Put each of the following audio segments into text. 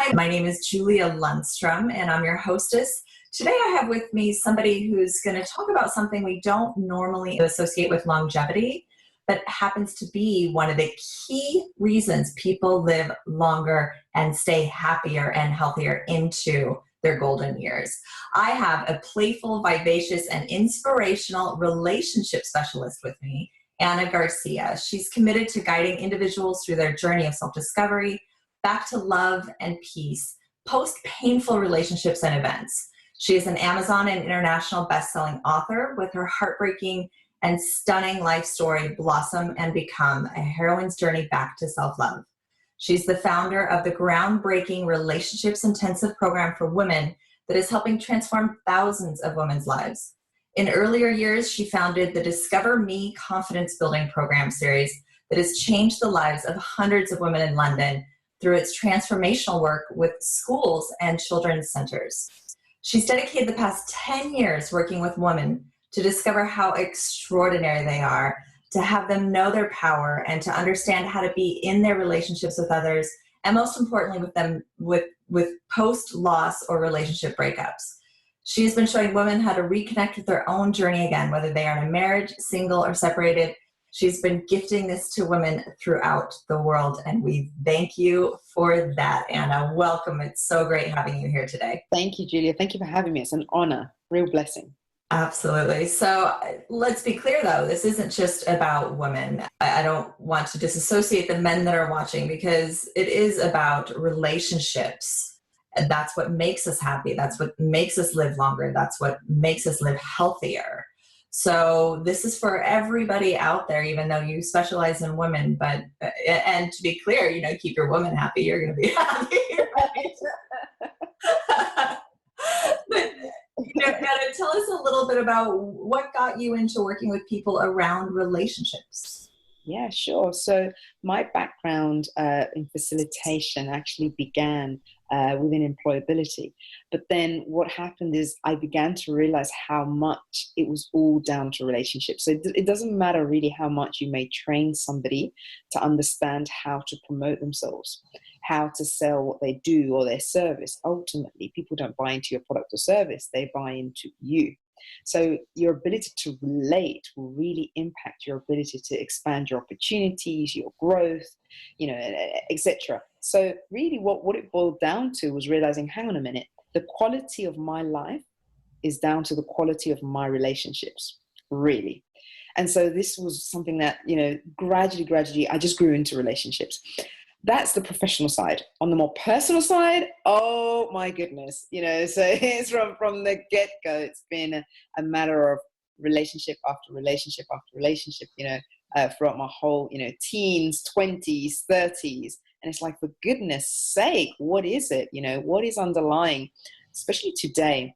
Hi, my name is Julia Lundstrom, and I'm your hostess. Today I have with me somebody who's going to talk about something we don't normally associate with longevity, but happens to be one of the key reasons people live longer and stay happier and healthier into their golden years. I have a playful, vivacious, and inspirational relationship specialist with me, Anna Garcia. She's committed to guiding individuals through their journey of self-discovery, back to love and peace, post-painful relationships and events. She is an Amazon and international best-selling author with her heartbreaking and stunning life story, Blossom and Become, a heroine's journey back to self-love. She's the founder of the groundbreaking Relationships Intensive program for women that is helping transform thousands of women's lives. In earlier years, she founded the Discover Me Confidence Building program series that has changed the lives of hundreds of women in London through its transformational work with schools and children's centers. She's dedicated the past 10 years working with women to discover how extraordinary they are, to have them know their power, and to understand how to be in their relationships with others, and most importantly with them with post-loss or relationship breakups. She's been showing women how to reconnect with their own journey again, whether they are in a marriage, single, or separated. She's been gifting this to women throughout the world, and we thank you for that, Anna. Welcome. It's so great having you here today. Thank you, Julia. Thank you for having me. It's an honor, real blessing. Absolutely. So let's be clear, though, this isn't just about women. I don't want to disassociate the men that are watching, because it is about relationships. And that's what makes us happy. That's what makes us live longer. That's what makes us live healthier. So this is for everybody out there, even though you specialize in women. But and to be clear, keep your woman happy, you're going to be happy, right? But Anna, tell us a little bit about what got you into working with people around relationships. Yeah, sure. So my background in facilitation actually began within employability. But then what happened is I began to realize how much it was all down to relationships. So it doesn't matter really how much you may train somebody to understand how to promote themselves, how to sell what they do or their service. Ultimately, people don't buy into your product or service, they buy into you. So your ability to relate will really impact your ability to expand your opportunities, your growth, etc. So really what it boiled down to was realizing, hang on a minute, the quality of my life is down to the quality of my relationships, really. And so this was something that, gradually, I just grew into relationships. That's the professional side. On the more personal side, oh my goodness, so it's from the get-go, it's been a matter of relationship after relationship after relationship, throughout my whole, teens, 20s, 30s. And it's like, for goodness sake, what is it? What is underlying, especially today,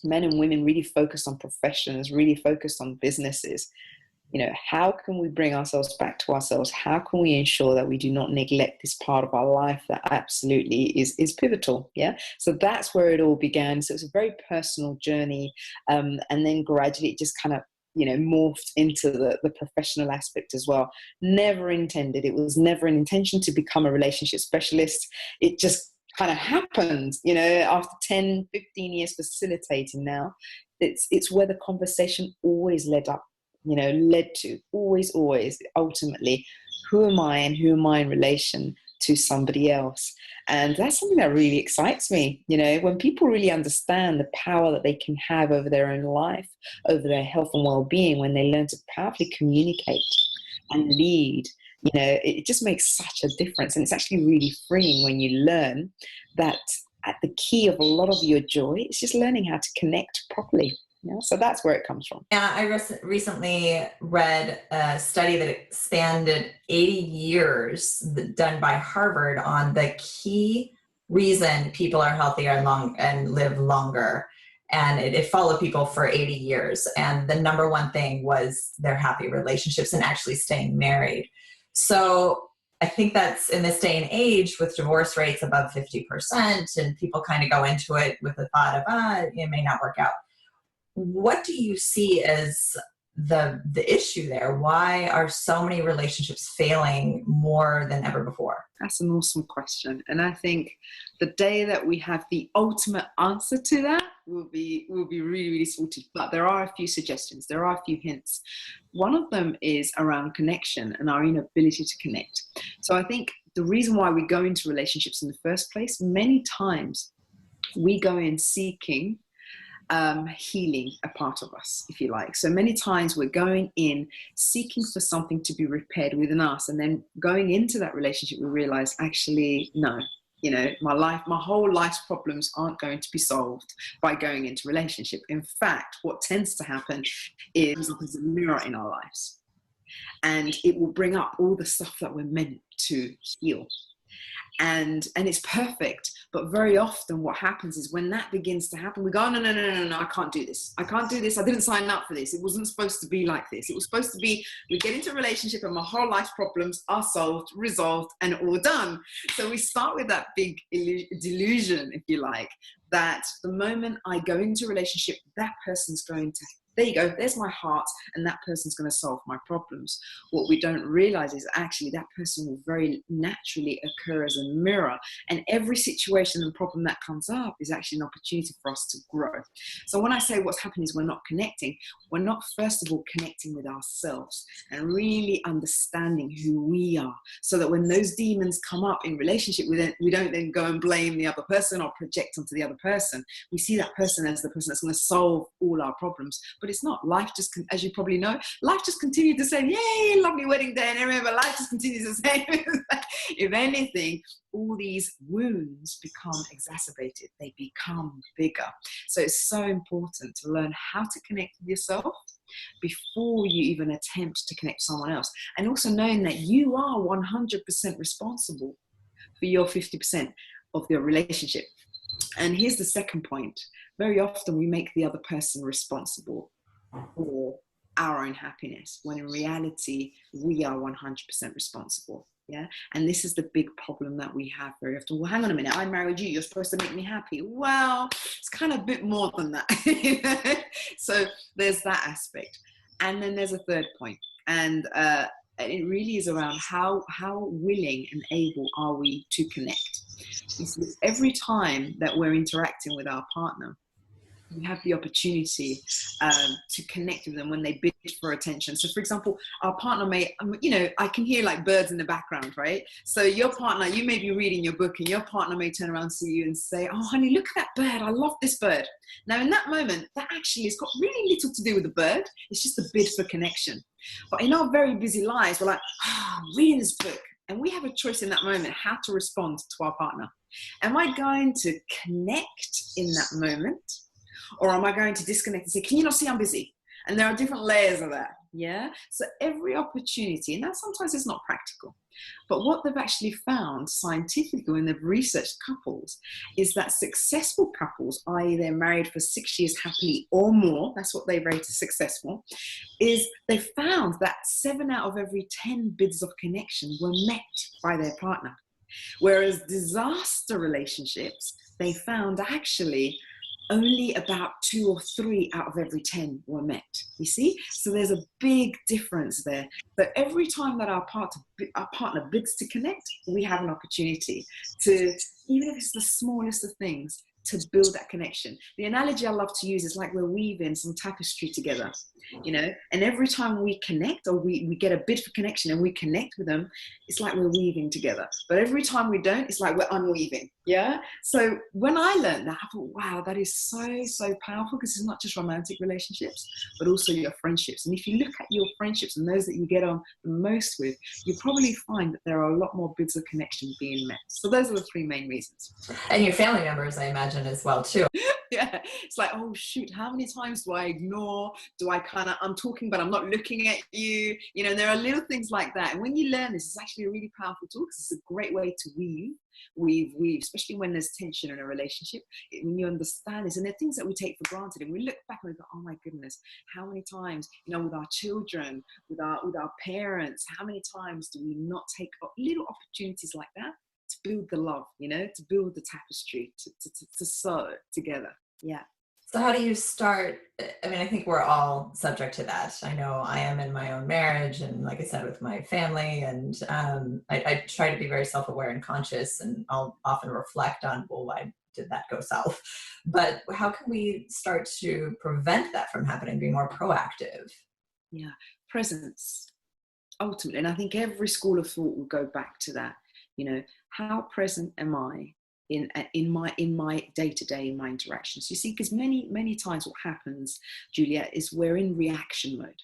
men and women really focus on professions, really focus on businesses. How can we bring ourselves back to ourselves? How can we ensure that we do not neglect this part of our life that absolutely is pivotal? Yeah. So that's where it all began. So it's a very personal journey. And then gradually it just kind of, morphed into the professional aspect as well. Never intended. It was never an intention to become a relationship specialist. It just kind of happened, after 10, 15 years facilitating now. It's where the conversation always led to, always, ultimately, who am I and who am I in relation to somebody else? And that's something that really excites me, when people really understand the power that they can have over their own life, over their health and well-being, when they learn to powerfully communicate and lead, it just makes such a difference. And it's actually really freeing when you learn that at the key of a lot of your joy is just learning how to connect properly. So that's where it comes from. Yeah, I recently read a study that expanded 80 years done by Harvard on the key reason people are healthier and live longer. And it followed people for 80 years. And the number one thing was their happy relationships and actually staying married. So I think that's, in this day and age, with divorce rates above 50%, and people kind of go into it with the thought of, it may not work out. What do you see as the issue there? Why are so many relationships failing more than ever before? That's an awesome question. And I think the day that we have the ultimate answer to that will be really, really sorted. But there are a few suggestions, there are a few hints. One of them is around connection and our inability to connect. So I think the reason why we go into relationships in the first place, many times we go in seeking healing a part of us, if you like. So many times we're going in seeking for something to be repaired within us, and then going into that relationship, we realize, actually, no, my whole life's problems aren't going to be solved by going into relationship. In fact, what tends to happen is there's a mirror in our lives, and it will bring up all the stuff that we're meant to heal. And it's perfect, but very often what happens is when that begins to happen, we go, oh, no, I can't do this, I didn't sign up for this, it wasn't supposed to be like this, it was supposed to be, we get into a relationship and my whole life's problems are solved, resolved, and all done. So we start with that big delusion, if you like, that the moment I go into a relationship, that person's going to, there you go, there's my heart, and that person's going to solve my problems. What we don't realize is actually that person will very naturally occur as a mirror, and every situation and problem that comes up is actually an opportunity for us to grow. So when I say what's happening is we're not connecting, we're not first of all connecting with ourselves and really understanding who we are, so that when those demons come up in relationship with it, we don't then go and blame the other person or project onto the other person. We see that person as the person that's going to solve all our problems. But it's not. Life just, as you probably know, life just continued the same. Yay, lovely wedding day. And remember, life just continues the same. If anything, all these wounds become exacerbated. They become bigger. So it's so important to learn how to connect with yourself before you even attempt to connect with someone else. And also knowing that you are 100% responsible for your 50% of your relationship. And here's the second point. Very often we make the other person responsible for our own happiness, when in reality, we are 100% responsible. Yeah. And this is the big problem that we have very often. Well, hang on a minute, I married you, you're supposed to make me happy. Well, it's kind of a bit more than that. So there's that aspect. And then there's a third point. And it really is around how willing and able are we to connect. Every time that we're interacting with our partner, we have the opportunity to connect with them when they bid for attention. So for example, our partner may, I can hear like birds in the background, right? So your partner, you may be reading your book and your partner may turn around to you and say, oh honey, look at that bird, I love this bird. Now in that moment, that actually has got really little to do with the bird, it's just a bid for connection. But in our very busy lives, we're like, I'm reading this book. And we have a choice in that moment how to respond to our partner. Am I going to connect in that moment? Or am I going to disconnect and say, can you not see I'm busy? And there are different layers of that. Yeah. So every opportunity, and that sometimes is not practical, but what they've actually found scientifically when they've researched couples is that successful couples, i.e. they're married for 6 years happily or more, that's what they rate as successful, is they found that 7 out of every 10 bids of connection were met by their partner. Whereas disaster relationships, they found actually only about 2 or 3 out of every 10 were met. You see? So there's a big difference there. So every time that our partner bids to connect, we have an opportunity to, even if it's the smallest of things, to build that connection. The analogy I love to use is like we're weaving some tapestry together, and every time we connect or we get a bid for connection and we connect with them, it's like we're weaving together. But every time we don't, it's like we're unweaving. Yeah. So when I learned that, I thought, wow, that is so powerful, because it's not just romantic relationships, but also your friendships. And if you look at your friendships and those that you get on the most with, you probably find that there are a lot more bids of connection being met. So those are the 3 main reasons. And your family members, I imagine, as well, too. Yeah, it's like, oh shoot, how many times do I ignore? Do I I'm talking, but I'm not looking at you? There are little things like that. And when you learn this, it's actually a really powerful tool, because it's a great way to weave, especially when there's tension in a relationship. When you understand this, and there are things that we take for granted, and we look back and we go, oh my goodness, how many times, with our children, with our parents, how many times do we not take little opportunities like that to build the love, to build the tapestry, to sew it together. Yeah. So how do you start? I mean, I think we're all subject to that. I know I am in my own marriage, and like I said, with my family, and I try to be very self-aware and conscious, and I'll often reflect on, well, why did that go south? But how can we start to prevent that from happening, be more proactive? Yeah, presence ultimately, and I think every school of thought will go back to that. How present am I in my day to day, in my interactions? You see, because many times what happens, Juliet, is we're in reaction mode.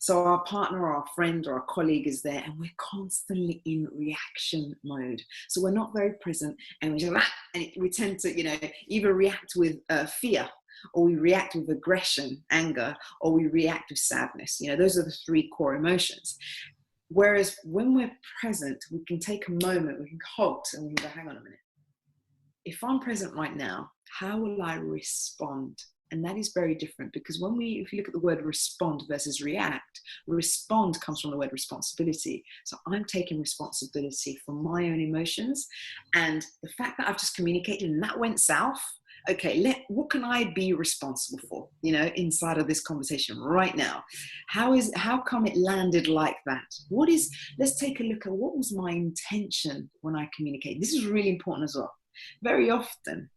So our partner or our friend or our colleague is there and we're constantly in reaction mode. So we're not very present, and we just, and we tend to, either react with fear, or we react with aggression, anger, or we react with sadness. Those are the three core emotions. Whereas when we're present, we can take a moment, we can halt, and we can go, hang on a minute. If I'm present right now, how will I respond? And that is very different, because if you look at the word respond versus react, respond comes from the word responsibility. So I'm taking responsibility for my own emotions, and the fact that I've just communicated and that went south. Okay, what can I be responsible for, inside of this conversation right now? How come it landed like that? Let's take a look at what was my intention when I communicate. This is really important as well. Very often,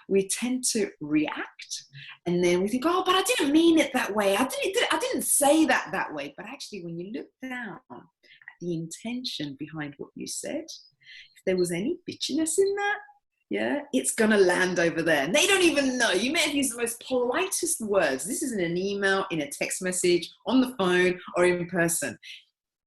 we tend to react, and then we think, oh, but I didn't mean it that way. I didn't say that way. But actually, when you look down at the intention behind what you said, if there was any bitchiness in that, it's gonna land over there. And they don't even know. You may have used the most politest words. This is in an email, in a text message, on the phone, or in person.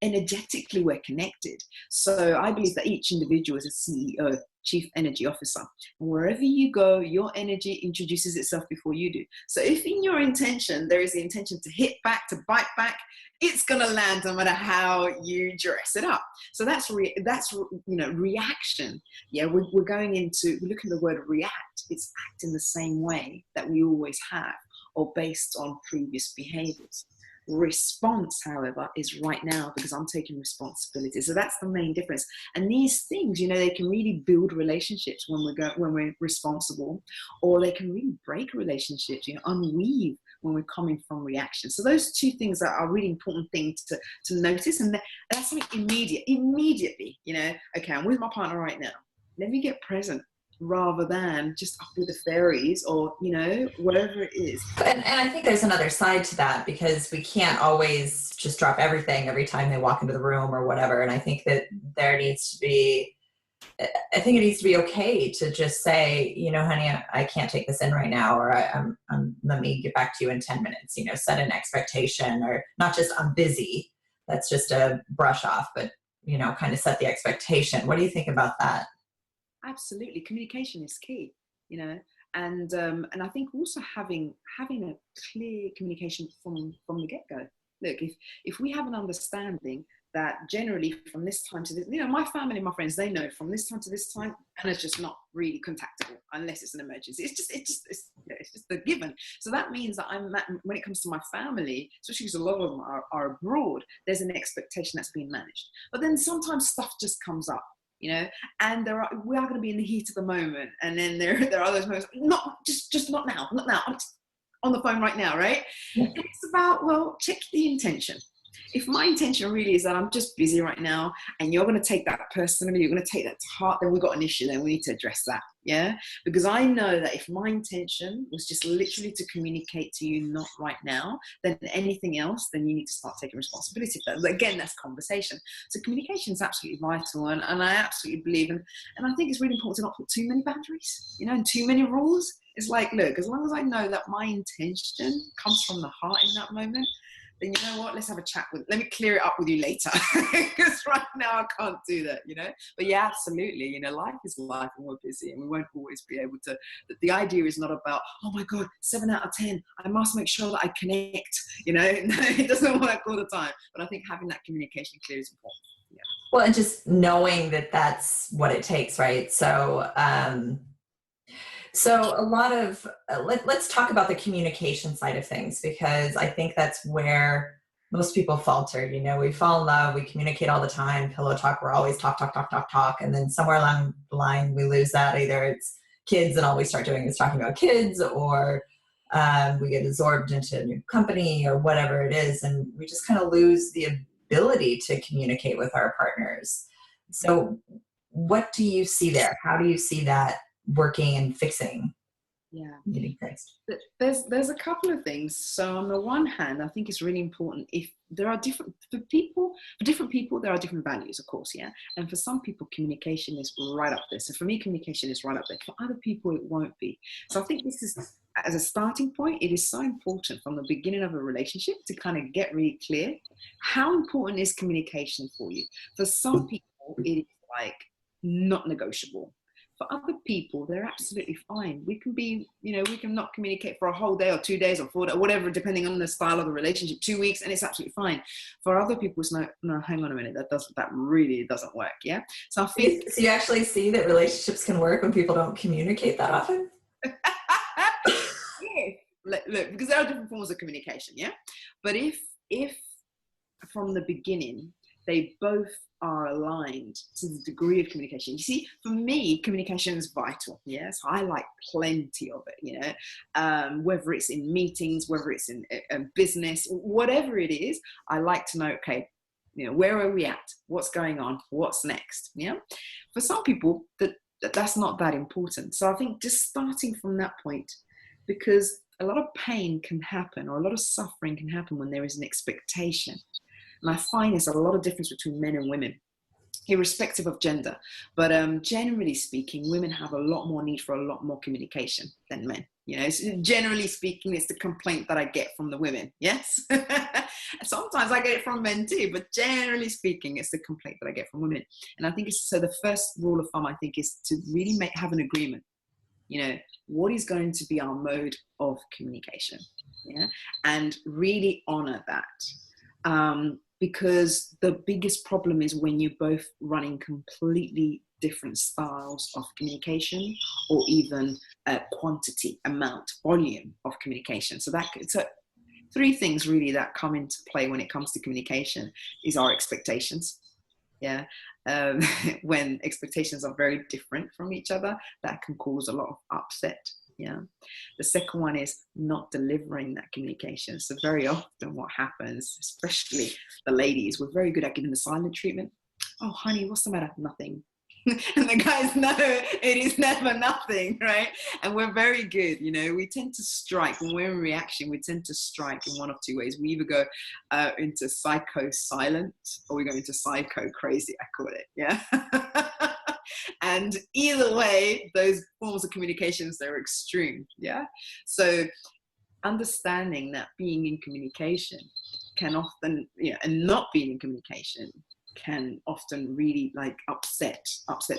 Energetically, we're connected. So I believe that each individual is a CEO, Chief Energy Officer. And wherever you go, your energy introduces itself before you do. So if in your intention, there is the intention to hit back, to bite back, it's going to land no matter how you dress it up. So that's reaction. We're going into, we look at the word react. It's act in the same way that we always have, or based on previous behaviors. Response, however, is right now, because I'm taking responsibility. So that's the main difference. And these things, they can really build relationships when we're responsible, or they can really break relationships, unweave when we're coming from reaction. So those two things are really important things to notice. And that's something immediately, okay, I'm with my partner right now. Let me get present, rather than just up with the fairies, or whatever it is. And I think there's another side to that, because we can't always just drop everything every time they walk into the room or whatever. And I think that it needs to be okay to just say, honey, I can't take this in right now, or let me get back to you in 10 minutes, set an expectation, or not just I'm busy. That's just a brush off, but, kind of set the expectation. What do you think about that? Absolutely, communication is key, and I think also having a clear communication from the get-go. Look, if we have an understanding that generally from this time to this, my family, my friends, they know from this time to this time, and it's just not really contactable unless it's an emergency. It's just a given. So that means that when it comes to my family, especially because a lot of them are abroad, there's an expectation that's being managed. But then sometimes stuff just comes up. And we are going to be in the heat of the moment, and then there are those moments, not now, I'm on the phone right now, right? Yeah. It's about, well, check the intention. If my intention really is that I'm just busy right now, and you're going to take that personally, you're going to take that to heart, then we've got an issue, then we need to address that, because I know that if my intention was just literally to communicate to you, not right now, then anything else, then you need to start taking responsibility for that. But again, that's conversation. So communication is absolutely vital, and I absolutely believe, and I think it's really important to not put too many boundaries, and too many rules. It's like, look, as long as I know that my intention comes from the heart in that moment, then you know what, let's have a chat let me clear it up with you later, because right now I can't do that, But yeah, absolutely, life is life, and we're busy, and we won't always be able to. The idea is not about, oh my God, 7 out of 10, I must make sure that I connect, No, it doesn't work all the time. But I think having that communication clear is important. Yeah. Well, and just knowing that that's what it takes, right? So a lot of let's talk about the communication side of things, because I think that's where most people falter. We fall in love, we communicate all the time, pillow talk, we're always talk, talk, talk, talk, talk, and then somewhere along the line we lose that. Either it's kids and all we start doing is talking about kids, or we get absorbed into a new company or whatever it is, and we just kind of lose the ability to communicate with our partners. So what do you see there? How do you see that working and fixing, Yeah. getting fixed? There's a couple of things. So on the one hand, I think it's really important, if there are different people there are different values, of course, yeah. And for some people, communication is right up there. So for me, communication is right up there. For other people, it won't be. So I think this is, as a starting point, it is so important from the beginning of a relationship to kind of get really clear how important is communication for you. For some people, it is like not negotiable. For other people, they're absolutely fine. We can be, we can not communicate for a whole day or 2 days or 4 days, or whatever, depending on the style of the relationship, 2 weeks, and it's absolutely fine. For other people, it's no, hang on a minute, that really doesn't work, yeah? So I think... So you actually see that relationships can work when people don't communicate that often? Yeah. Look, because there are different forms of communication, yeah? But if from the beginning, they both are aligned to the degree of communication. You see, for me, communication is vital. Yes, I like plenty of it. Whether it's in meetings, whether it's in business, whatever it is, I like to know. Okay, where are we at? What's going on? What's next? Yeah. For some people, that's not that important. So I think just starting from that point, because a lot of pain can happen, or a lot of suffering can happen when there is an expectation. And I find there's a lot of difference between men and women, irrespective of gender. But generally speaking, women have a lot more need for a lot more communication than men. Generally speaking, it's the complaint that I get from the women. Yes. Sometimes I get it from men too, but generally speaking, it's the complaint that I get from women. And I think so the first rule of thumb, I think, is to really have an agreement. What is going to be our mode of communication? Yeah. And really honor that. Because the biggest problem is when you're both running completely different styles of communication, or even quantity, amount, volume of communication. So 3 things really that come into play when it comes to communication is our expectations. Yeah. When expectations are very different from each other, that can cause a lot of upset. Yeah. The second one is not delivering that communication. So very often what happens, especially the ladies, we're very good at giving the silent treatment. Oh, honey, what's the matter? Nothing. And the guys know it is never nothing, right? And we're very good, we tend to strike. When we're in reaction, we tend to strike in one of 2 ways. We either go into psycho silent, or we go into psycho crazy, I call it, yeah? And either way, those forms of communications, they're extreme, yeah? So understanding that being in communication can often, and not being in communication can often really upset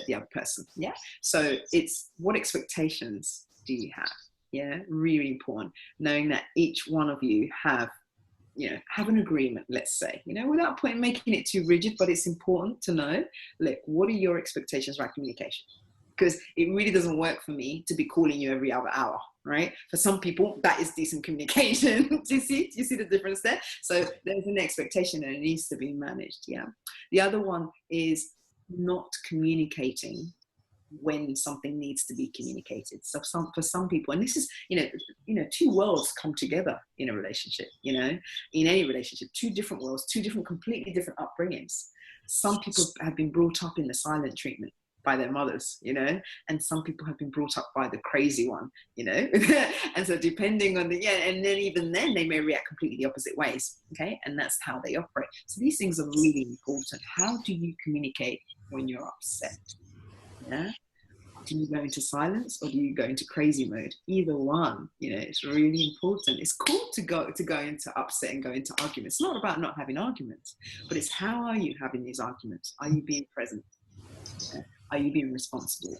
the other person, yeah? So it's, what expectations do you have? Yeah, really important. Knowing that each one of you have an agreement, let's say, without making it too rigid, but it's important to know, look, what are your expectations around communication? Because it really doesn't work for me to be calling you every other hour, right? For some people, that is decent communication. Do you see the difference there? So there's an expectation and it needs to be managed, yeah? The other one is not communicating when something needs to be communicated. So for some people, and this is, 2 worlds come together in a relationship, in any relationship, 2 different worlds, 2 completely different upbringings. Some people have been brought up in the silent treatment by their mothers, and some people have been brought up by the crazy one, and so depending on and then even then they may react completely the opposite ways, okay? And that's how they operate. So these things are really important. How do you communicate when you're upset? Yeah. Do you go into silence, or do you go into crazy mode? Either one, it's really important. It's cool to go into upset and go into arguments. It's not about not having arguments, but it's how are you having these arguments? Are you being present? Are you being responsible?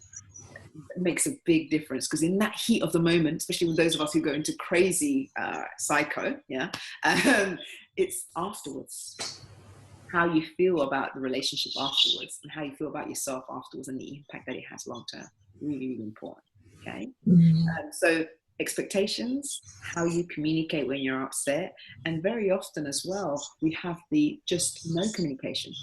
It makes a big difference, because in that heat of the moment, especially with those of us who go into crazy psycho, yeah, it's afterwards. How you feel about the relationship afterwards, and how you feel about yourself afterwards, and the impact that it has long term. Really, really important. Okay. So expectations, how you communicate when you're upset, and very often as well, we have the just no communication.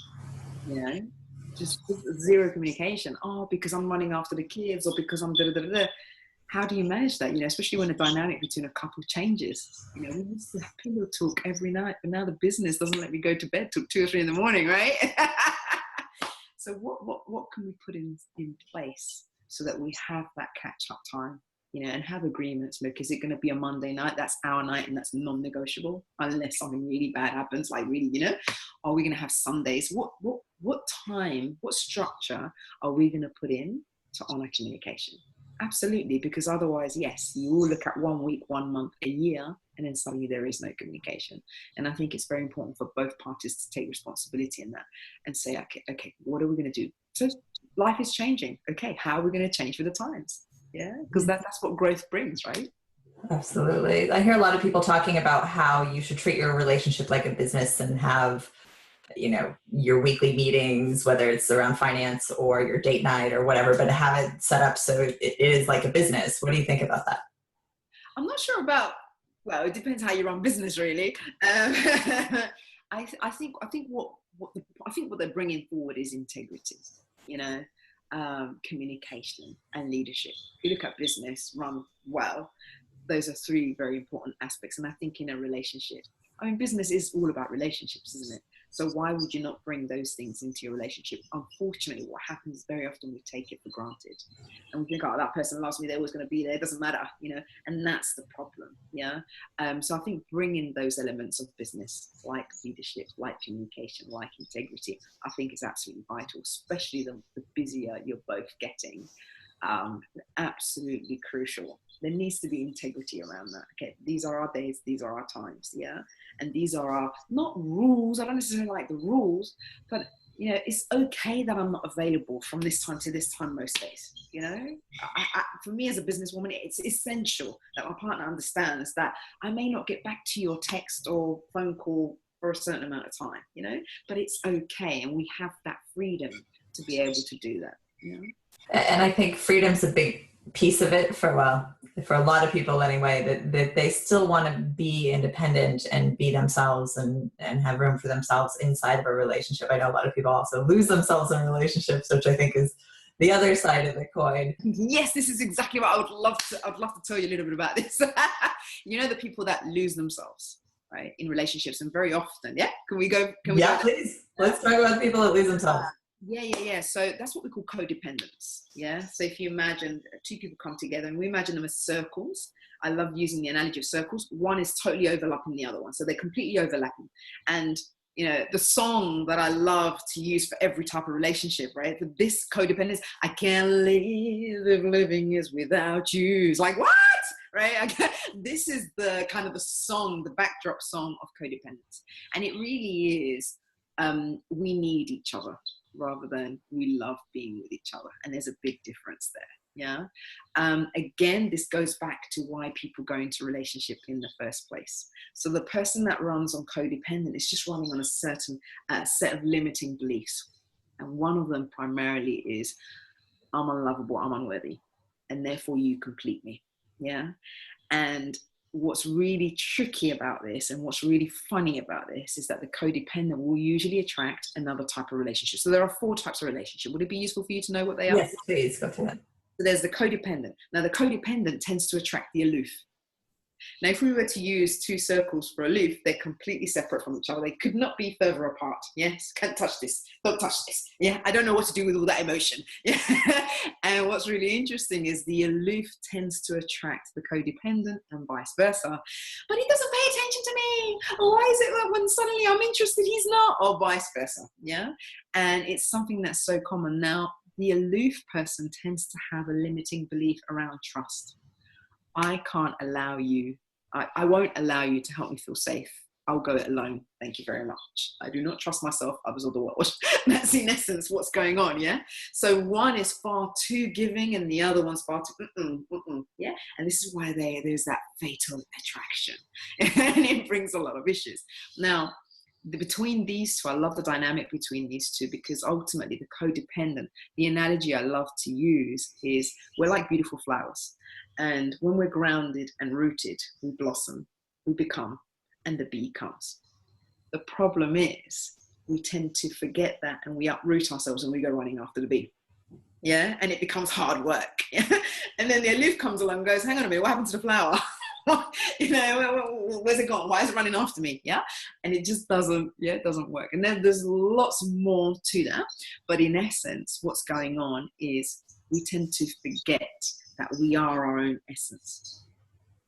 just zero communication. Oh, because I'm running after the kids, or because I'm da da da da. How do you manage that? Especially when the dynamic between a couple changes. We used to have pillow talk every night, but now the business doesn't let me go to bed till 2 or 3 in the morning, right? So what can we put in place so that we have that catch up time, and have agreements? Look, is it going to be a Monday night? That's our night, and that's non-negotiable unless something really bad happens. Like really, are we going to have Sundays? What time, what structure are we going to put in to honor communication? Absolutely, because otherwise, yes, you will look at 1 week, 1 month, a year, and then suddenly there is no communication. And I think it's very important for both parties to take responsibility in that and say, okay, what are we going to do? So life is changing. Okay, how are we going to change with the times? Yeah, because that's what growth brings, right? Absolutely. I hear a lot of people talking about how you should treat your relationship like a business and have your weekly meetings, whether it's around finance or your date night or whatever, but have it set up so it is like a business. What do you think about that? I'm not sure about, well, it depends how you run business, really. I think what they're bringing forward is integrity, communication and leadership. If you look at business run well, those are 3 very important aspects. And I think in a relationship, business is all about relationships, isn't it? So why would you not bring those things into your relationship? Unfortunately, what happens very often, we take it for granted. And we think, oh, that person loves me, they're always going to be there, it doesn't matter, and that's the problem, yeah? So I think bringing those elements of business, like leadership, like communication, like integrity, I think is absolutely vital, especially the busier you're both getting. Absolutely crucial. There needs to be integrity around that. Okay, these are our days, these are our times, yeah, and these are our, not rules. I don't necessarily like the rules, but it's okay that I'm not available from this time to this time most days. For me as a businesswoman, it's essential that my partner understands that I may not get back to your text or phone call for a certain amount of time, but it's okay, and we have that freedom to be able to do that. And I think freedom's a big piece of it for a lot of people anyway, that they still want to be independent and be themselves and have room for themselves inside of a relationship. I know a lot of people also lose themselves in relationships, which I think is the other side of the coin. Yes, this is exactly what I would love to tell you a little bit about this. The people that lose themselves, right, in relationships, and very often, can we go? Please. Let's talk about people that lose themselves. Yeah. So that's what we call codependence. Yeah. So if you imagine 2 people come together, and we imagine them as circles. I love using the analogy of circles. One is totally overlapping the other one. So they're completely overlapping. And, the song that I love to use for every type of relationship, right? For this codependence, I can't live if living is without you. It's like, what? Right? This is the kind of the song, the backdrop song of codependence. And it really is, we need each other, rather than we love being with each other. And there's a big difference there. Yeah. Again, this goes back to why people go into relationship in the first place. So the person that runs on codependent is just running on a certain set of limiting beliefs. And one of them primarily is, I'm unlovable, I'm unworthy, and therefore you complete me. Yeah. And what's really tricky about this, and what's really funny about this, is that the codependent will usually attract another type of relationship. So there are 4 types of relationship. Would it be useful for you to know what they are? Yes, please, go through that. So there's the codependent. Now the codependent tends to attract the aloof. Now, if we were to use 2 circles for aloof, they're completely separate from each other. They could not be further apart. Yes, can't touch this. Don't touch this. Yeah, I don't know what to do with all that emotion. Yeah. And what's really interesting is the aloof tends to attract the codependent, and vice versa. But he doesn't pay attention to me. Why is it that when suddenly I'm interested, he's not? Or vice versa. Yeah. And it's something that's so common. Now, the aloof person tends to have a limiting belief around trust. I can't allow you, I won't allow you to help me feel safe. I'll go it alone. Thank you very much. I do not trust myself, others, or the world. That's in essence what's going on, yeah? So one is far too giving, and the other one's far too, yeah? And this is why there's that fatal attraction. And it brings a lot of issues. Now, between these 2, I love the dynamic between these 2, because ultimately the codependent, the analogy I love to use is, we're like beautiful flowers. And when we're grounded and rooted, we blossom, we become, and the bee comes. The problem is, we tend to forget that, and we uproot ourselves and we go running after the bee. Yeah, and it becomes hard work. Yeah? And then the aloof comes along and goes, hang on a minute, what happened to the flower? Where's it gone? Why is it running after me? Yeah, and it just doesn't. Yeah, it doesn't work. And then there's lots more to that. But in essence, what's going on is we tend to forget that we are our own essence.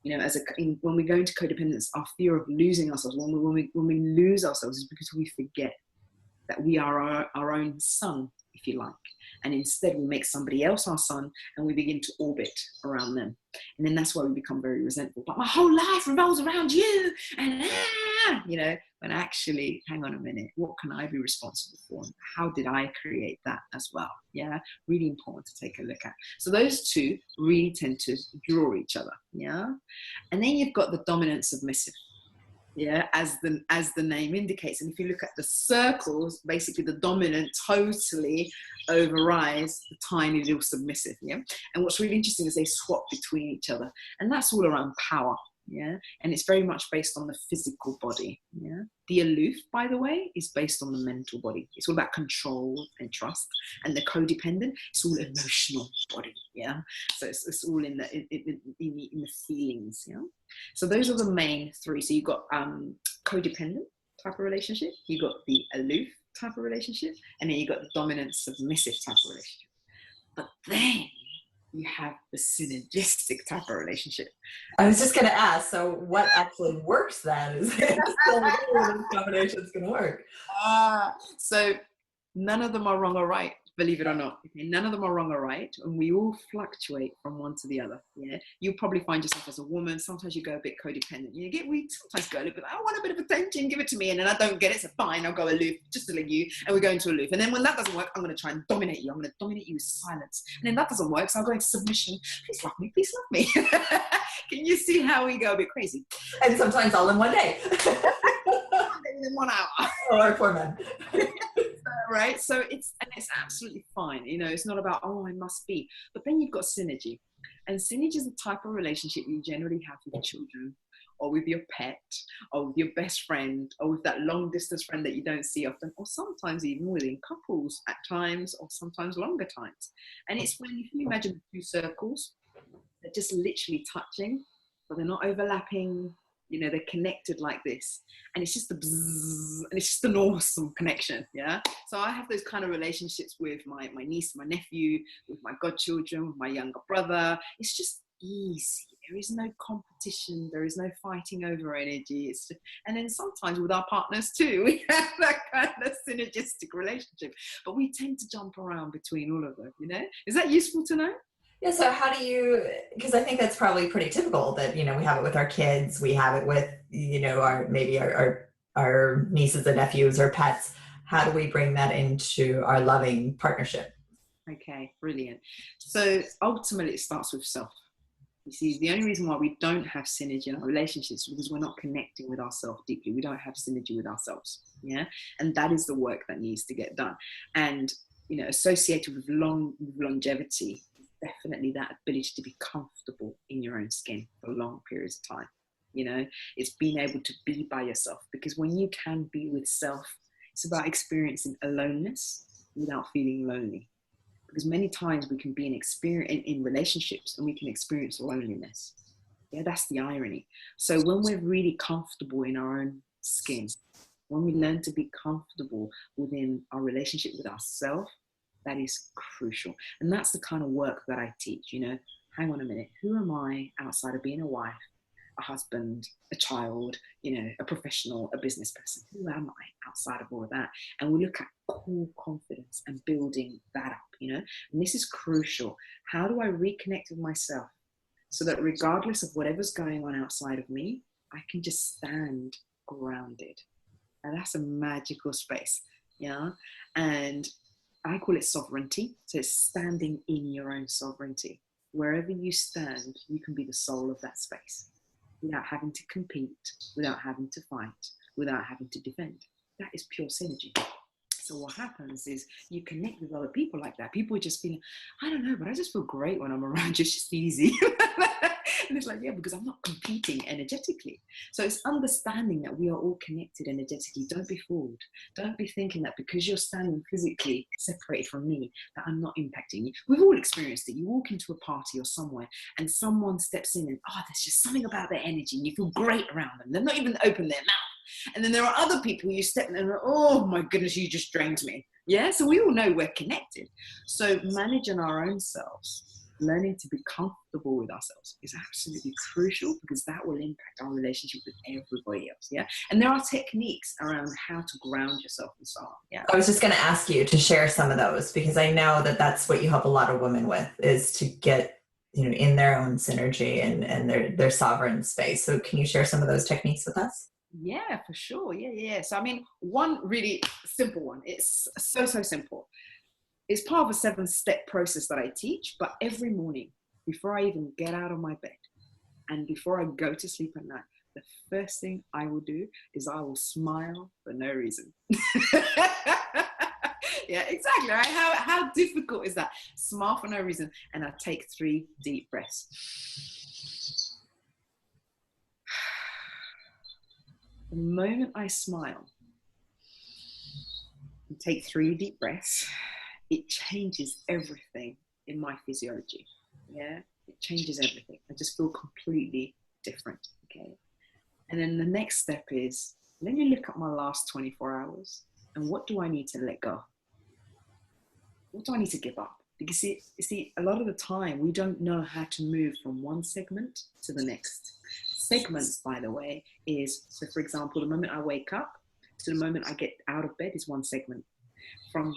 When we go into codependence, our fear of losing ourselves, when we lose ourselves, is because we forget that we are our own sun, if you like. And instead we make somebody else our sun, and we begin to orbit around them. And then that's why we become very resentful. But my whole life revolves around you, and when actually, hang on a minute, what can I be responsible for? How did I create that as well? Yeah, really important to take a look at. So those two really tend to draw each other. Yeah, and then you've got the dominant submissive. Yeah, as the name indicates. And if you look at the circles, basically the dominant totally overrides the tiny little submissive. Yeah, and what's really interesting is they swap between each other, and that's all around power. Yeah, and it's very much based on the physical body. Yeah, the aloof, by the way, is based on the mental body. It's all about control and trust. And the codependent, it's all emotional body. Yeah, so it's all in the feelings. Yeah, so those are the main three. So you've got codependent type of relationship, you got the aloof type of relationship, and then you got the dominant submissive type of relationship. But then you have the synergistic type of relationship. I was just going to ask, so what actually works then? Is this combination is going to work? So none of them are wrong or right, believe it or not. Okay? None of them are wrong or right, and we all fluctuate from one to the other. Yeah, you'll probably find yourself as a woman. Sometimes you go a bit codependent. We sometimes go a little bit. I want a bit of attention, give it to me, and then I don't get it. So fine, I'll go aloof, just to let you, and we go into aloof. And then when that doesn't work, I'm going to try and dominate you. I'm going to dominate you with silence. And then that doesn't work, so I'll go into submission. Please love me, please love me. Can you see how we go a bit crazy? And sometimes all in one day. In 1 hour. Oh, our poor man. Right, so it's absolutely fine. It's not about, oh, I must be. But then you've got synergy, and synergy is the type of relationship you generally have with your children, or with your pet, or with your best friend, or with that long distance friend that you don't see often, or sometimes even within couples at times, or sometimes longer times. And it's when, if you imagine two circles, they're just literally touching, but they're not overlapping. They're connected like this, and it's just the bzzz, and it's just an awesome connection. Yeah, so I have those kind of relationships with my niece, my nephew, with my godchildren, with my younger brother. It's just easy. There is no competition. There is no fighting over energy. And then sometimes with our partners too, we have that kind of synergistic relationship, but we tend to jump around between all of them. Is that useful to know? Yeah, so how do you, because I think that's probably pretty typical that, we have it with our kids, we have it with, our nieces and nephews or pets. How do we bring that into our loving partnership? Okay, brilliant. So ultimately it starts with self. You see, the only reason why we don't have synergy in our relationships is because we're not connecting with ourselves deeply. We don't have synergy with ourselves. Yeah, and that is the work that needs to get done. And associated with longevity, definitely that ability to be comfortable in your own skin for long periods of time. It's being able to be by yourself, because when you can be with self, it's about experiencing aloneness without feeling lonely. Because many times we can be in relationships and we can experience loneliness. Yeah, that's the irony. So when we're really comfortable in our own skin, when we learn to be comfortable within our relationship with ourselves, that is crucial. And that's the kind of work that I teach. Hang on a minute, who am I outside of being a wife, a husband, a child, a professional, a business person? Who am I outside of all of that? And we look at core confidence and building that up, and this is crucial. How do I reconnect with myself so that regardless of whatever's going on outside of me, I can just stand grounded? And that's a magical space. Yeah. And I call it sovereignty. So it's standing in your own sovereignty. Wherever you stand, you can be the soul of that space without having to compete, without having to fight, without having to defend. That is pure synergy. So what happens is you connect with other people like that. People are just feeling, I don't know, but I just feel great when I'm around you. It's just easy. And it's like, yeah, because I'm not competing energetically. So it's understanding that we are all connected energetically. Don't be fooled. Don't be thinking that because you're standing physically separated from me, that I'm not impacting you. We've all experienced it. You walk into a party or somewhere and someone steps in and, there's just something about their energy and you feel great around them. They're not even open their mouth. And then there are other people you step in and oh my goodness, you just drained me. Yeah, so we all know we're connected. So managing our own selves, learning to be comfortable with ourselves is absolutely crucial, because that will impact our relationship with everybody else. Yeah, and there are techniques around how to ground yourself and so on. Yeah, I was just going to ask you to share some of those, because I know that that's what you help a lot of women with, is to get in their own synergy and their sovereign space. So can you share some of those techniques with us? Yeah, for sure. Yeah. So I mean, one really simple one. It's so simple. It's part of a 7-step process that I teach, but every morning before I even get out of my bed and before I go to sleep at night, the first thing I will do is I will smile for no reason. Yeah, exactly. Right? How difficult is that? Smile for no reason. And I take 3 deep breaths. The moment I smile and take 3 deep breaths, it changes everything in my physiology. Yeah, it changes everything. I just feel completely different. Okay. And then the next step is, let me look at my last 24 hours and what do I need to let go? What do I need to give up? Because you see, a lot of the time we don't know how to move from one segment to the next. Segments, by the way, is, so for example, the moment I wake up to the moment I get out of bed is one segment. From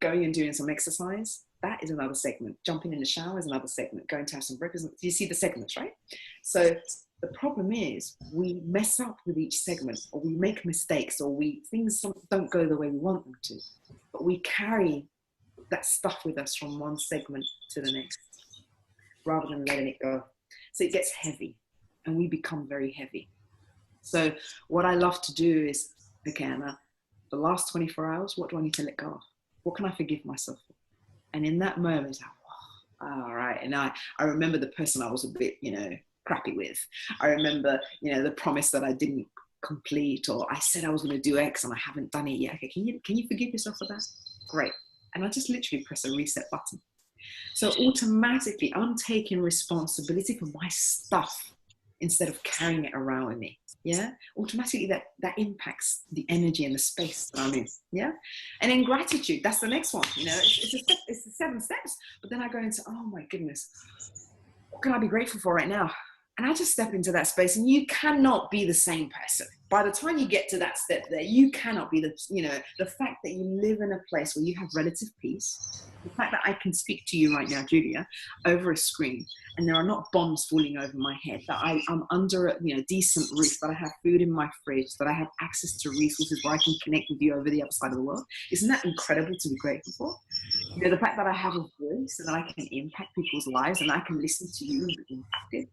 going and doing some exercise, that is another segment. Jumping in the shower is another segment. Going to have some breakfast. You see the segments, right? So the problem is we mess up with each segment, or we make mistakes, or things don't go the way we want them to. But we carry that stuff with us from one segment to the next, rather than letting it go. So it gets heavy, and we become very heavy. So what I love to do is, okay, Anna, the last 24 hours, what do I need to let go of? What can I forgive myself for? And in that moment, it's like, oh, all right. And I remember the person I was a bit, crappy with. I remember, the promise that I didn't complete, or I said I was going to do X and I haven't done it yet. Okay, can you forgive yourself for that? Great. And I just literally press a reset button. So automatically I'm taking responsibility for my stuff instead of carrying it around with me. Yeah, automatically that impacts the energy and the space that I'm in. Yeah, and then gratitude, that's the next one. It's the 7 steps. But then I go into, oh my goodness, what can I be grateful for right now? And I just step into that space, and you cannot be the same person. By the time you get to that step there, you cannot be the fact that you live in a place where you have relative peace, the fact that I can speak to you right now, Julia, over a screen, and there are not bombs falling over my head, that I'm under a decent roof, that I have food in my fridge, that I have access to resources where I can connect with you over the other side of the world. Isn't that incredible to be grateful for? The fact that I have a voice and that I can impact people's lives and I can listen to you and be impacted.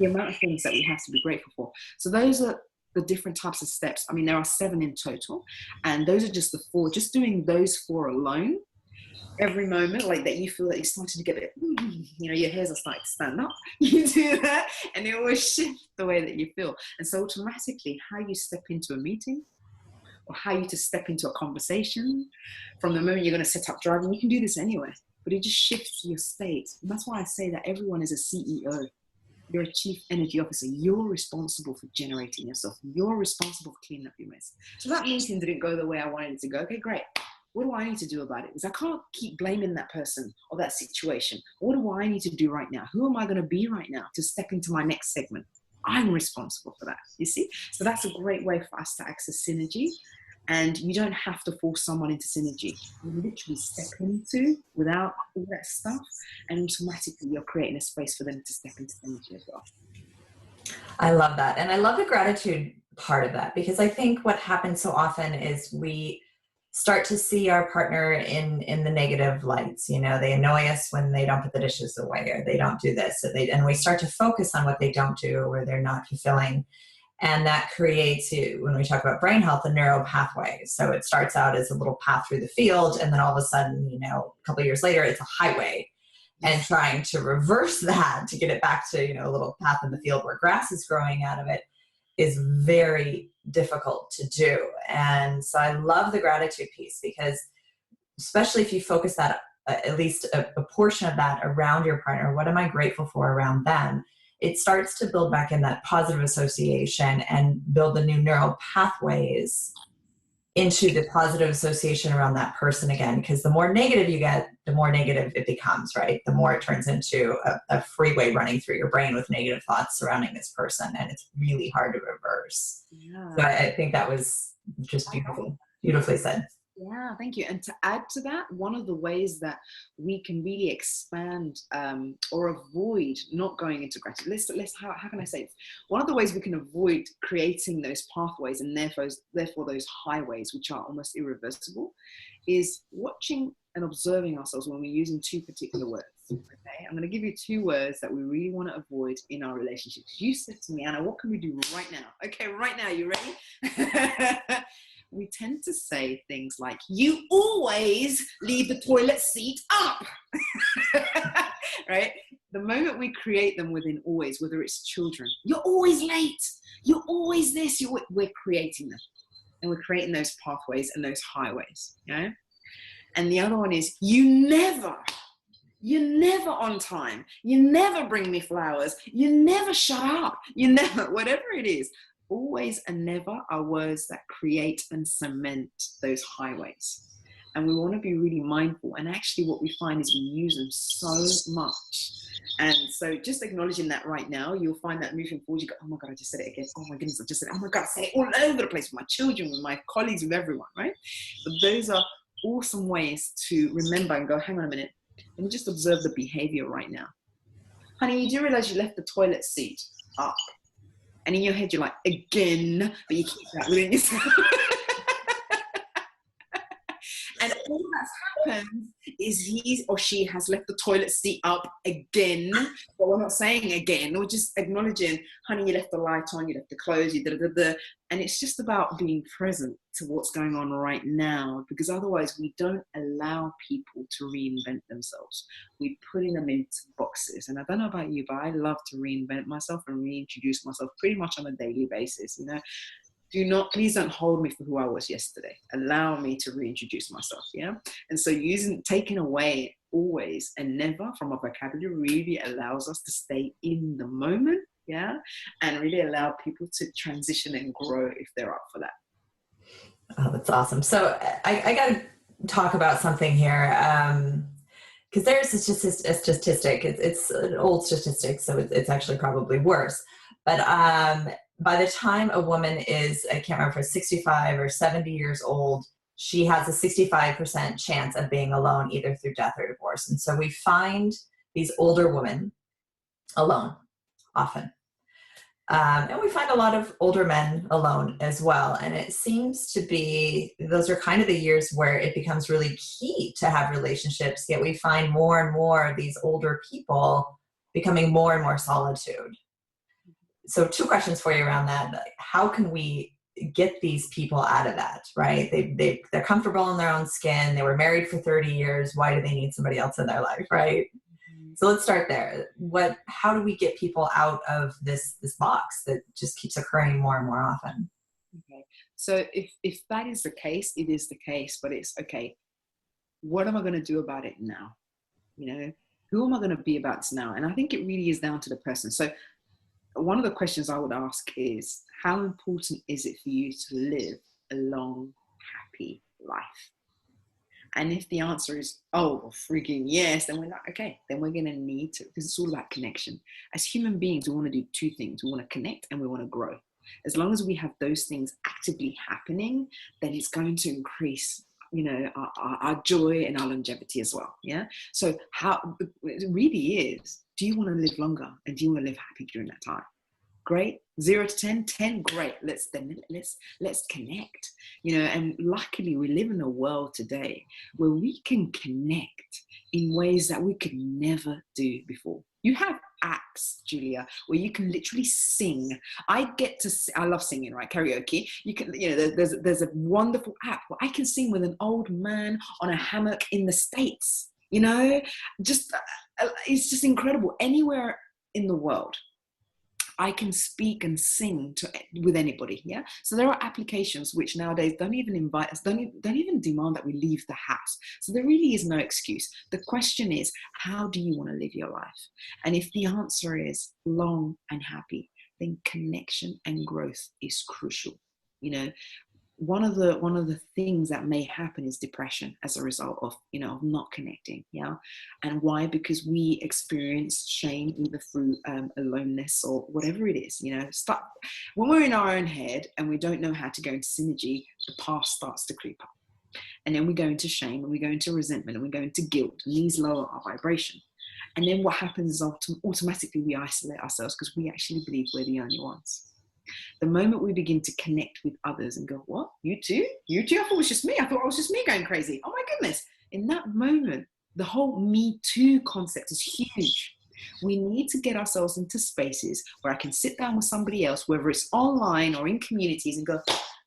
The amount of things that we have to be grateful for. So those are the different types of steps. I mean, there are 7 in total, and those are just the 4. Just doing those 4 alone, every moment like that you feel that you're starting to get it, your hairs are starting to stand up. You do that, and it will shift the way that you feel. And so automatically, how you step into a meeting, or how you to step into a conversation, from the moment you're going to set up driving, you can do this anyway, but it just shifts your state. And that's why I say that everyone is a CEO. You're a chief energy officer. You're responsible for generating yourself. You're responsible for cleaning up your mess. So that meeting didn't go the way I wanted it to go. Okay, great. What do I need to do about it? Because I can't keep blaming that person or that situation. What do I need to do right now? Who am I going to be right now to step into my next segment? I'm responsible for that, you see? So that's a great way for us to access synergy. And you don't have to force someone into synergy. You literally step into without all that stuff, and automatically you're creating a space for them to step into synergy as well. I love that. And I love the gratitude part of that, because I think what happens so often is we start to see our partner in the negative lights. They annoy us when they don't put the dishes away, or they don't do this, and we start to focus on what they don't do, or they're not fulfilling. And that creates, when we talk about brain health, a neural pathway. So it starts out as a little path through the field, and then all of a sudden, a couple of years later, it's a highway. and trying to reverse that to get it back to, a little path in the field where grass is growing out of it is very difficult to do. And so I love the gratitude piece, because especially if you focus that, at least a portion of that around your partner, what am I grateful for around them? It starts to build back in that positive association and build the new neural pathways into the positive association around that person again. Because the more negative you get, the more negative it becomes, right? The more it turns into a freeway running through your brain with negative thoughts surrounding this person. And it's really hard to reverse. Yeah. So I think that was just beautifully said. Yeah, thank you. And to add to that, one of the ways that we can really expand or avoid not going into gratitude, how can I say it? One of the ways we can avoid creating those pathways and therefore those highways, which are almost irreversible, is watching and observing ourselves when we're using two particular words. Okay, I'm going to give you two words that we really want to avoid in our relationships. You said to me, Anna, what can we do right now? Okay, right now, you ready? We tend to say things like, you always leave the toilet seat up, right? The moment we create them within always, whether it's children, you're always late, you're always this, we're creating them. And we're creating those pathways and those highways, yeah? And the other one is, you're never on time, you never bring me flowers, you never shut up, you never, whatever it is. Always and never are words that create and cement those highways. And we want to be really mindful. And actually what we find is we use them so much. And so just acknowledging that right now, you'll find that moving forward, you go, oh my God, I just said it again. Oh my goodness, I just said it. Oh my God, I said it all over the place with my children, with my colleagues, with everyone, right? But those are awesome ways to remember and go, hang on a minute, let me just observe the behavior right now. Honey, you do realize you left the toilet seat up. And in your head, you're like, again, but you keep that within yourself. And all that's happened is he or she has left the toilet seat up again. But we're not saying again. We're just acknowledging, honey, you left the light on, you left the clothes, you da-da-da-da. And it's just about being present to what's going on right now, because otherwise we don't allow people to reinvent themselves. We're putting them into boxes. And I don't know about you, but I love to reinvent myself and reintroduce myself pretty much on a daily basis, Please don't hold me for who I was yesterday. Allow me to reintroduce myself, yeah? And so taking away always and never from our vocabulary really allows us to stay in the moment, yeah? And really allow people to transition and grow if they're up for that. Oh, that's awesome. So I got to talk about something here, because there's a statistic. It's an old statistic, so it's actually probably worse. But by the time a woman is, I can't remember if it's 65 or 70 years old, she has a 65% chance of being alone, either through death or divorce. And so we find these older women alone often. And we find a lot of older men alone as well. And it seems to be, those are kind of the years where it becomes really key to have relationships, yet we find more and more of these older people becoming more and more solitude. So 2 questions for you around that. How can we get these people out of that, right? They're comfortable in their own skin. They were married for 30 years. Why do they need somebody else in their life, right? So let's start there. How do we get people out of this box that just keeps occurring more and more often? Okay. So if that is the case, it is the case, but it's okay. What am I going to do about it now? Who am I going to be about this now? And I think it really is down to the person. So one of the questions I would ask is, how important is it for you to live a long, happy life? And if the answer is, oh, well, freaking yes, then we're like, okay, then we're going to need to, because it's all about connection. As human beings, we want to do 2 things. We want to connect and we want to grow. As long as we have those things actively happening, then it's going to increase, our joy and our longevity as well. Yeah. So how it really is, do you want to live longer and do you want to live happy during that time? Great. 0 to 10, 10, great. Let's connect, and luckily we live in a world today where we can connect in ways that we could never do before. You have apps, Julia, where you can literally sing. I love singing, right? Karaoke. You can, there's a wonderful app where I can sing with an old man on a hammock in the States, just it's just incredible. Anywhere in the world, I can speak and sing with anybody. Yeah. So there are applications which nowadays don't even invite us, don't even demand that we leave the house. So there really is no excuse. The question is, how do you want to live your life? And if the answer is long and happy, then connection and growth is crucial. You know, one of the things that may happen is depression as a result of, of not connecting. Yeah. And why? Because we experience shame either through aloneness or whatever it is. Start when we're in our own head and we don't know how to go into synergy, the past starts to creep up, and then we go into shame, and we go into resentment, and we go into guilt, and these lower our vibration. And then what happens is automatically we isolate ourselves, because we actually believe we're the only ones. The moment we begin to connect with others and go, what? You too? You too? I thought it was just me. I thought it was just me going crazy. Oh my goodness. In that moment, the whole me too concept is huge. We need to get ourselves into spaces where I can sit down with somebody else, whether it's online or in communities, and go,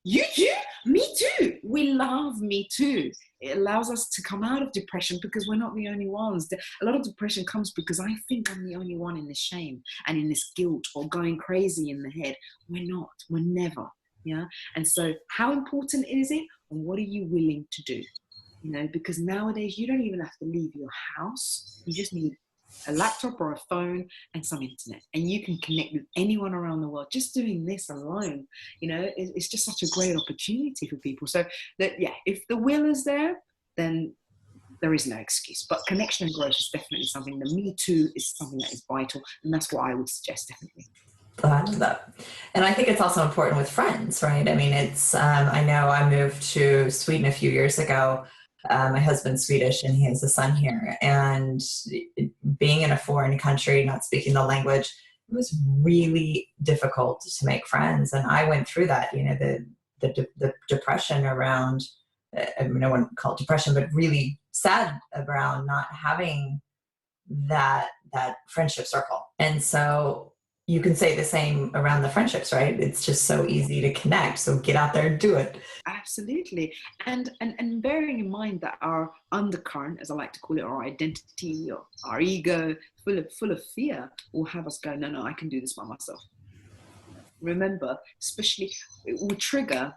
you too? Me too. We love me too. It allows us to come out of depression, because we're not the only ones. A lot of depression comes because I think I'm the only one in this shame and in this guilt or going crazy in the head. We're not. We're never. Yeah. And so how important is it? And what are you willing to do? Because nowadays you don't even have to leave your house. You just need a laptop or a phone and some internet, and you can connect with anyone around the world. Just doing this alone, it's just such a great opportunity for people. So that, yeah, if the will is there, then there is no excuse. But connection and growth is definitely something. The me too is something that is vital, and that's what I would suggest, definitely. I love that. And I think it's also important with friends, right? I mean, it's, I know I moved to Sweden a few years ago. My husband's Swedish and he has a son here. And being in a foreign country, not speaking the language, it was really difficult to make friends. And I went through that, the depression around, I mean, I wouldn't call it depression, but really sad around not having that friendship circle. And so you can say the same around the friendships, right? It's just so easy to connect. So get out there and do it. Absolutely. And bearing in mind that our undercurrent, as I like to call it, our identity or our ego, full of fear, will have us go, no, I can do this by myself. Remember, especially, it will trigger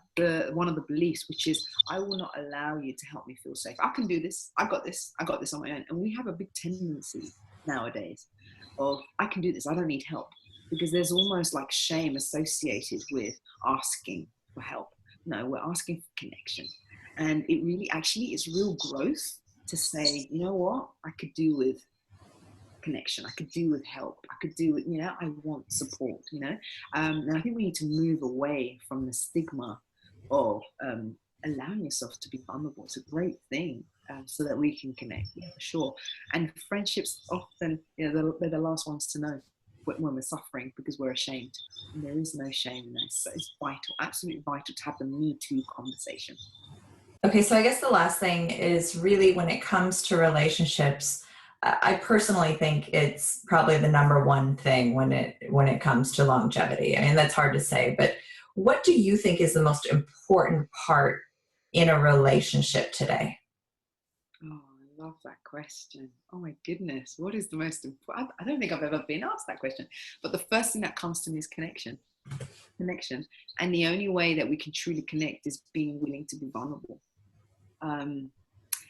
one of the beliefs, which is, I will not allow you to help me feel safe. I can do this. I got this on my own. And we have a big tendency nowadays of, I can do this. I don't need help. Because there's almost like shame associated with asking for help. No, we're asking for connection. And it really actually is real growth to say, you know what, I could do with connection. I could do with help. I could do with, I want support, and I think we need to move away from the stigma of allowing yourself to be vulnerable. It's a great thing, so that we can connect, for sure. And friendships often, they're the last ones to know when we're suffering, because we're ashamed. And there is no shame in this. So it's vital, absolutely vital, to have the Me Too conversation. Okay, so I guess the last thing is really, when it comes to relationships, I personally think it's probably the number one thing when it comes to longevity. I mean, that's hard to say, but what do you think is the most important part in a relationship today? Oh, I love that question. Oh my goodness. What is the most important? I don't think I've ever been asked that question, but the first thing that comes to me is connection. And the only way that we can truly connect is being willing to be vulnerable.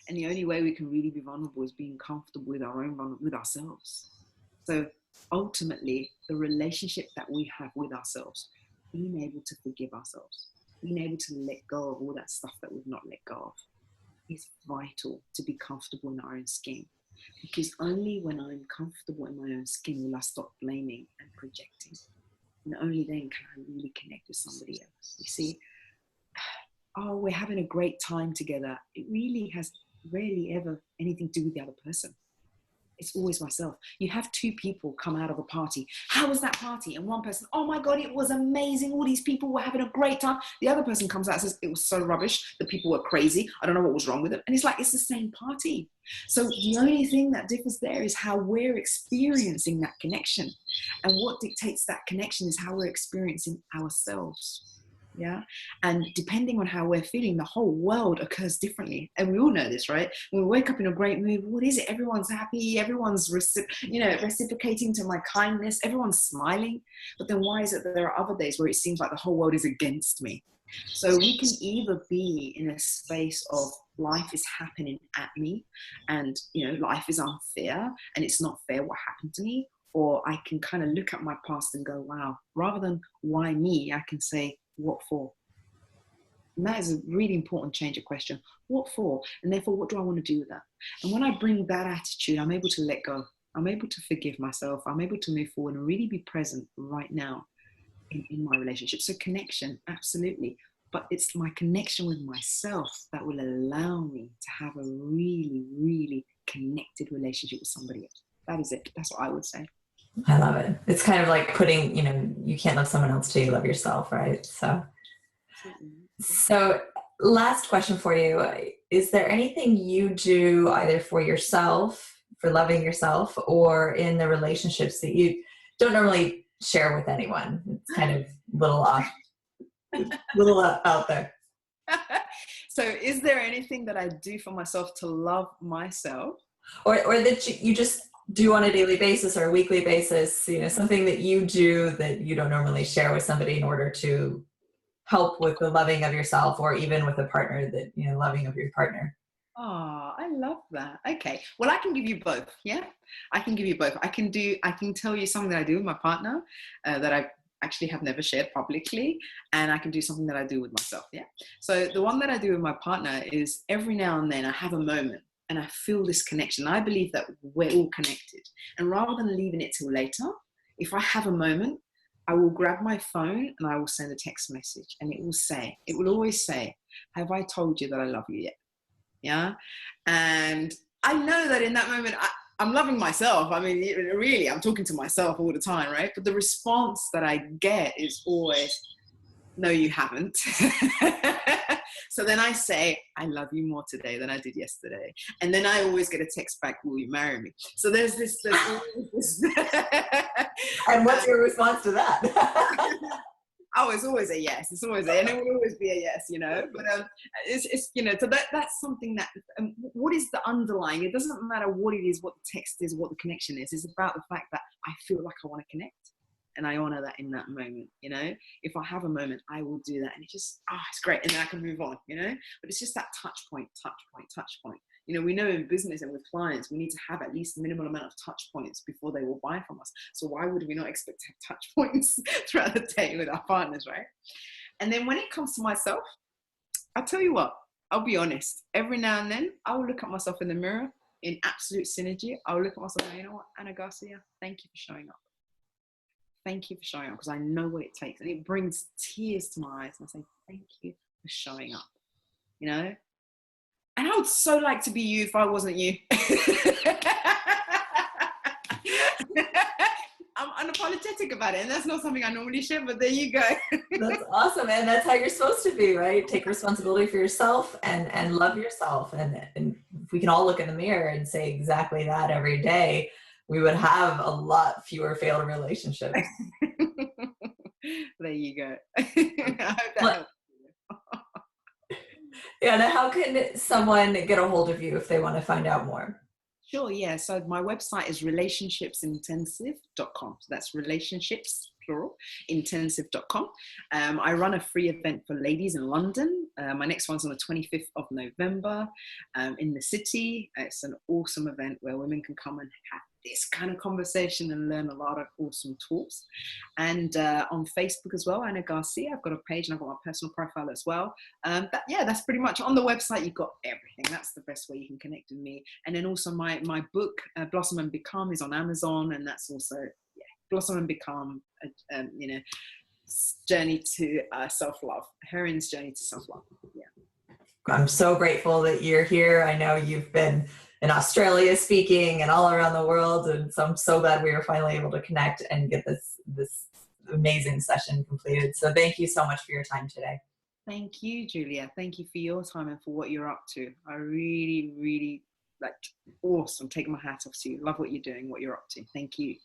And the only way we can really be vulnerable is being comfortable with ourselves. So ultimately, the relationship that we have with ourselves, being able to forgive ourselves, being able to let go of all that stuff that we've not let go of, is vital to be comfortable in our own skin. Because only when I'm comfortable in my own skin will I stop blaming and projecting. And only then can I really connect with somebody else. You see, oh, we're having a great time together. It really has rarely ever anything to do with the other person. It's always myself. You have two people come out of a party. How was that party? And one person, oh my God, it was amazing. All these people were having a great time. The other person comes out and says, it was so rubbish. The people were crazy. I don't know what was wrong with them. And it's like, it's the same party. So the only thing that differs there is how we're experiencing that connection. And what dictates that connection is how we're experiencing ourselves. Yeah. And depending on how we're feeling, the whole world occurs differently. And we all know this, right? When we wake up in a great mood, what is it? Everyone's happy. Everyone's, reciprocating to my kindness. Everyone's smiling. But then why is it that there are other days where it seems like the whole world is against me? So we can either be in a space of life is happening at me and, life is unfair and it's not fair what happened to me. Or I can kind of look at my past and go, wow, rather than why me, I can say, what for? And that is a really important change of question. What for? And therefore, what do I want to do with that? And when I bring that attitude, I'm able to let go. I'm able to forgive myself. I'm able to move forward and really be present right now in my relationship. So connection, absolutely. But it's my connection with myself that will allow me to have a really, really connected relationship with somebody else. That is it. That's what I would say. I love it. It's kind of like putting, you can't love someone else till you love yourself, right? So last question for you. Is there anything you do either for yourself, for loving yourself, or in the relationships that you don't normally share with anyone? It's kind of little out there. So is there anything that I do for myself to love myself? Or that you just do on a daily basis or a weekly basis, something that you do that you don't normally share with somebody in order to help with the loving of yourself, or even with a partner that, loving of your partner. Oh, I love that. Okay. Well, I can give you both. Yeah, I can give you both. I can tell you something that I do with my partner that I actually have never shared publicly. And I can do something that I do with myself. Yeah. So the one that I do with my partner is every now and then I have a moment and I feel this connection. I believe that we're all connected. And rather than leaving it till later, if I have a moment, I will grab my phone and I will send a text message, and it will always say, have I told you that I love you yet? Yeah. And I know that in that moment, I'm loving myself. I mean, really, I'm talking to myself all the time, right? But the response that I get is always, no, you haven't. So then I say, I love you more today than I did yesterday. And then I always get a text back, will you marry me? So there's this. And what's your response to that? Oh, it's always a yes. It's always and it will always be a yes, But it's so that's something that. What is the underlying? It doesn't matter what it is, what the text is, what the connection is. It's about the fact that I feel like I want to connect, and I honor that in that moment. If I have a moment, I will do that, and it's great, and then I can move on. But it's just that touch point. We know in business and with clients, we need to have at least a minimal amount of touch points before they will buy from us. So why would we not expect to have touch points throughout the day with our partners, right? And then when it comes to myself, I'll tell you what, I'll be honest. Every now and then, I will look at myself in the mirror in absolute synergy. I'll look at myself and you know what, Anna Garcia, thank you for showing up. Thank you for showing up, because I know what it takes. And it brings tears to my eyes. And I say, thank you for showing up, And I would so like to be you if I wasn't you. I'm unapologetic about it, and that's not something I normally share, but there you go. That's awesome, and that's how you're supposed to be, right? Take responsibility for yourself and love yourself. And if we can all look in the mirror and say exactly that every day, we would have a lot fewer failed relationships. There you go. I hope that helps. Yeah, now how can someone get a hold of you if they want to find out more? Sure, yeah. So my website is relationshipsintensive.com. So that's relationships, plural, intensive.com. I run a free event for ladies in London. My next one's on the 25th of November in the city. It's an awesome event where women can come and have this kind of conversation and learn a lot of awesome tools. And on Facebook as well, Anna Garcia. I've got a page and I've got my personal profile as well. That's pretty much on the website. You've got everything. That's the best way you can connect with me. And then also my book, Blossom and Become, is on Amazon, and that's also Blossom and Become, journey to self-love. Heron's journey to self-love. Yeah. I'm so grateful that you're here. I know you've been in Australia speaking and all around the world, and so I'm so glad we were finally able to connect and get this amazing session completed. So thank you so much for your time today. Thank you, Julia. Thank you for your time and for what you're up to. I really, really awesome. Take my hat off to you. Love what you're doing, what you're up to. Thank you.